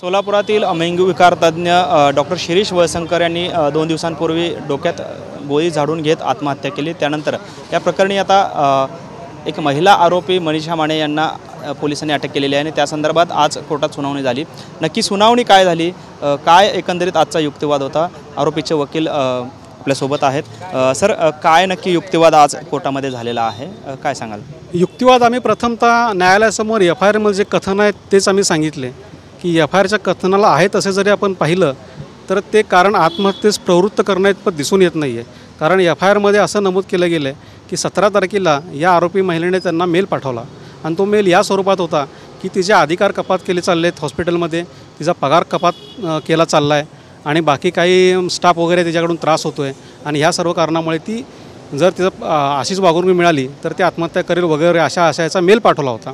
सोलापुरातील मेंदूविकार तज्ञ डॉक्टर शिरीष वळसंकर यांनी 2 दिवसांपूर्वी डोक्यात गोळी झाडून घेत आत्महत्या केली। त्यानंतर या प्रकरणी आता एक महिला आरोपी मनीषा माने यांना पोलिसांनी अटक केलेली आहे आणि त्या संदर्भात आज कोर्टात सुनावणी झाली। नक्की सुनावणी काय झाली, काय एकंदरीत आजचा युक्तिवाद होता, आरोपीचे वकील आपल्यासोबत आहेत। सर, काय नक्की युक्तिवाद आज कोर्टामध्ये झालेला आहे, काय सांगाल? युक्तिवाद आम्ही प्रथमतः न्यायालयासमोर एफ-आय-आर मध्ये जे कथन आहे तेच आम्ही सांगितले की एफ-आय-आरच्या कथनाला आहे तसे जरी आपण पाहिलं तर ते कारण आत्महत्येस प्रवृत्त करण्याइतपत दिसून येत नाही आहे। कारण एफ-आय-आरमध्ये असं नमूद केलं गेलं आहे की 17 तारखेला या आरोपी महिलेने त्यांना मेल पाठवला आणि तो मेल या स्वरूपात होता की तिचे अधिकार कपात केले चालले आहेत हॉस्पिटलमध्ये, तिचा पगार कपात केला चालला आहे आणि बाकी काही स्टाफ वगैरे त्याच्याकडून त्रास होतो आहे आणि ह्या सर्व कारणामुळे ती जर तिचं अशीच वागणूक मिळाली तर ती आत्महत्या करेल वगैरे अशा याचा मेल पाठवला होता।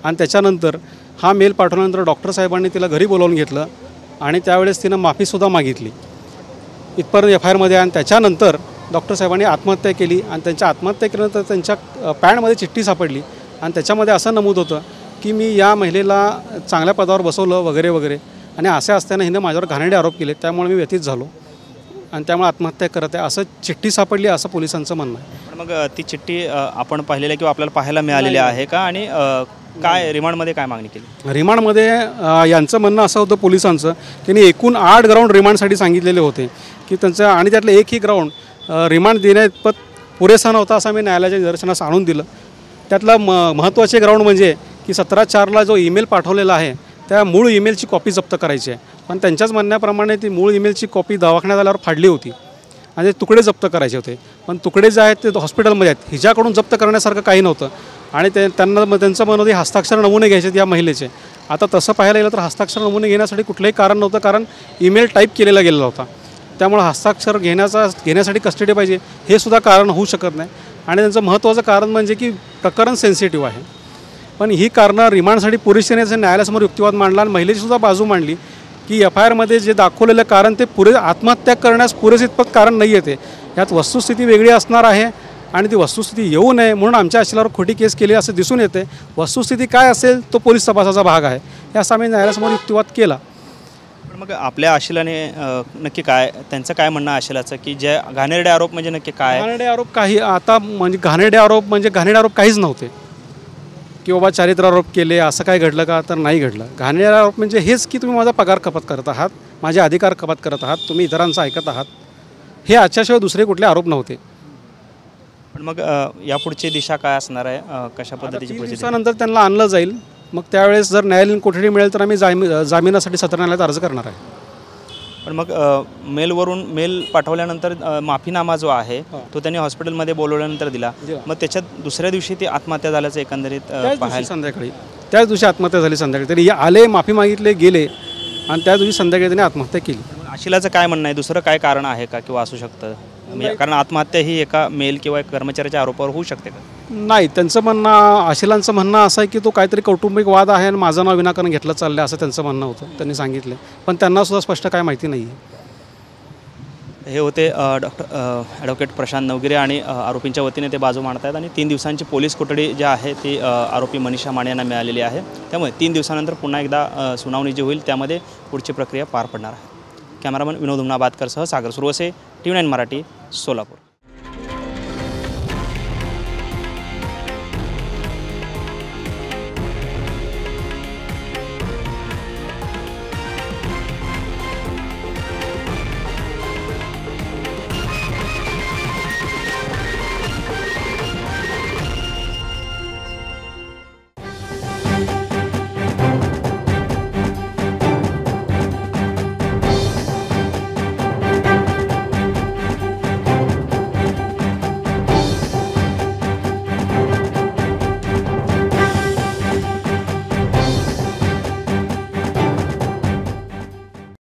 आणि त्याच्यानंतर हा मेल पाठवल्यानंतर डॉक्टर साहेबांनी तिला घरी बोलावून घेतलं आणि त्यावेळेस तिनं माफीसुद्धा मागितली इथपर्यंत एफ-आय-आरमध्ये। आणि त्याच्यानंतर डॉक्टर साहेबांनी आत्महत्या केली आणि त्यांच्या आत्महत्या केल्यानंतर त्यांच्या पॅडमध्ये चिठ्ठी सापडली आणि त्याच्यामध्ये असं नमूद होतं की मी या महिलेला चांगल्या पदावर बसवलं वगैरे वगैरे आणि असे असताना हिने माझ्यावर घाणेरडे आरोप केले, त्यामुळे मी व्यथित झालो आणि त्यामुळे आत्महत्या करत आहे असं चिठ्ठी सापडली असं पोलिसांचं म्हणणं आहे। पण मग ती चिठ्ठी आपण पाहिलेली किंवा आपल्याला पाहायला मिळालेली आहे का आणि काय रिमांडमध्ये काय मागणी केली? रिमांडमध्ये यांचं म्हणणं असं होतं पोलिसांचं की एकूण 8 ग्राउंड रिमांडसाठी सांगितलेले होते की त्यांचं आणि त्यातलं एकही ग्राउंड रिमांड देण्याइतपत पुरेसा नव्हता असं मी न्यायालयाच्या निदर्शनास आणून दिलं। त्यातलं महत्त्वाचे ग्राउंड म्हणजे की 17/4ला जो ईमेल पाठवलेला आहे त्या मूळ ईमेलची कॉपी जप्त करायची आहे, पण त्यांच्याच म्हणण्याप्रमाणे ती मूळ ईमेलची कॉपी दवाखान्यात आल्यावर फाडली होती आणि ते तुकडे जप्त करायचे होते, पण तुकडे जे आहेत ते हॉस्पिटलमध्ये आहेत, हिच्याकडून जप्त करण्यासारखं काही नव्हतं आणि त्यांना त्यांचं म्हणणं होतं हस्ताक्षर नमुने घ्यायचे या महिलेचे। आता तसं पाहायला गेलं तर हस्ताक्षर नमुने घेण्यासाठी कुठलंही कारण नव्हतं, कारण ईमेल टाईप केलेला गेलेला होता, त्यामुळे हस्ताक्षर घेण्यासाठी कस्टडी पाहिजे हे सुद्धा कारण होऊ शकत नाही। आणि त्यांचं महत्त्वाचं कारण म्हणजे की प्रकरण सेन्सिटिव्ह आहे, पण ही कारणं रिमांडसाठी पुरेशी नाही असं न्यायालयासमोर युक्तिवाद मांडला आणि महिलेचीसुद्धा बाजू मांडली की एफ-आय-आरमध्ये जे दाखवलेलं कारण ते आत्महत्या करण्यास पुरेसे इतपत कारण नाही येते, यात वस्तुस्थिती वेगळी असणार आहे आणि ती वस्तुस्थिती येऊ नये म्हणून आमच्या आशिलावर खोटी केस केली असं दिसून येते। वस्तुस्थिती काय असेल तो पोलीस तपासाचा भाग आहे, यास आम्ही न्यायालयासमोर युक्तिवाद केला। पण मग आपल्या आशिलाने नक्की काय त्यांचं काय म्हणणं आशिलाचं की जे घाणेरडे आरोप म्हणजे नक्की काय? घाणेरडे आरोप काही आता म्हणजे घाणेरडे आरोप काहीच नव्हते की बाबा चारित्र आरोप केले असं काय घडलं का, तर नाही घडलं। घाणेरडे आरोप म्हणजे हेच की तुम्ही माझा पगार कपात करत आहात, माझे अधिकार कपात करत आहात, तुम्ही इतरांचं ऐकत आहात, हे याच्याशिवाय दुसरे कुठले आरोप नव्हते। पण मग यापुढची दिशा काय असणार आहे, कशा पद्धतीची? 3 दिवसानंतर त्यांना आणलं जाईल, मग त्यावेळेस जर न्यायालयीन कोठडी मिळेल तर आम्ही जामिनासाठी सत्र न्यायालयात अर्ज करणार आहे। पण मग मेल पाठवल्यानंतर माफीनामा जो आहे तो त्यांनी हॉस्पिटलमध्ये बोलवल्यानंतर दिला, मग त्याच्यात दुसऱ्या दिवशी ती आत्महत्या झाल्याचं एकंदरीत पाहायला संध्याकाळी त्याच दिवशी आत्महत्या झाली। संध्याकाळी तरी आले, माफी मागितले, गेले आणि त्याच दिवशी संध्याकाळी त्यांनी आत्महत्या केली। आशिलाचं काय म्हणणं आहे, दुसरं काय कारण आहे का किंवा असू शकतं? कारण आत्महत्या ही एका मेल किंवा कर्मचाऱ्याच्या आरोपावर होऊ शकते का? नाही, त्यांचं म्हणणं आशिलांचं म्हणणं असं आहे की तो काहीतरी कौटुंबिक वाद आहे आणि माझं नाव विनाकारण घेतलं चाललं असं त्यांचं म्हणणं होतं, त्यांनी सांगितलं, पण त्यांनासुद्धा स्पष्ट काय माहिती नाही आहे। हे होते ॲडव्होकेट प्रशांत नवगिरे आणि आरोपींच्या वतीने ते बाजू मांडत आहेत आणि 3 दिवसांची पोलीस कोठडी जी आहे ती आरोपी मनीषा माने यांना मिळालेली आहे, त्यामुळे 3 दिवसानंतर पुन्हा एकदा सुनावणी जी होईल त्यामध्ये पुढची प्रक्रिया पार पडणार आहे। कॅमेरामन विनोद हुमनाबादकरसह सागर सुरवसे, TV9 मराठी, सोलापूर।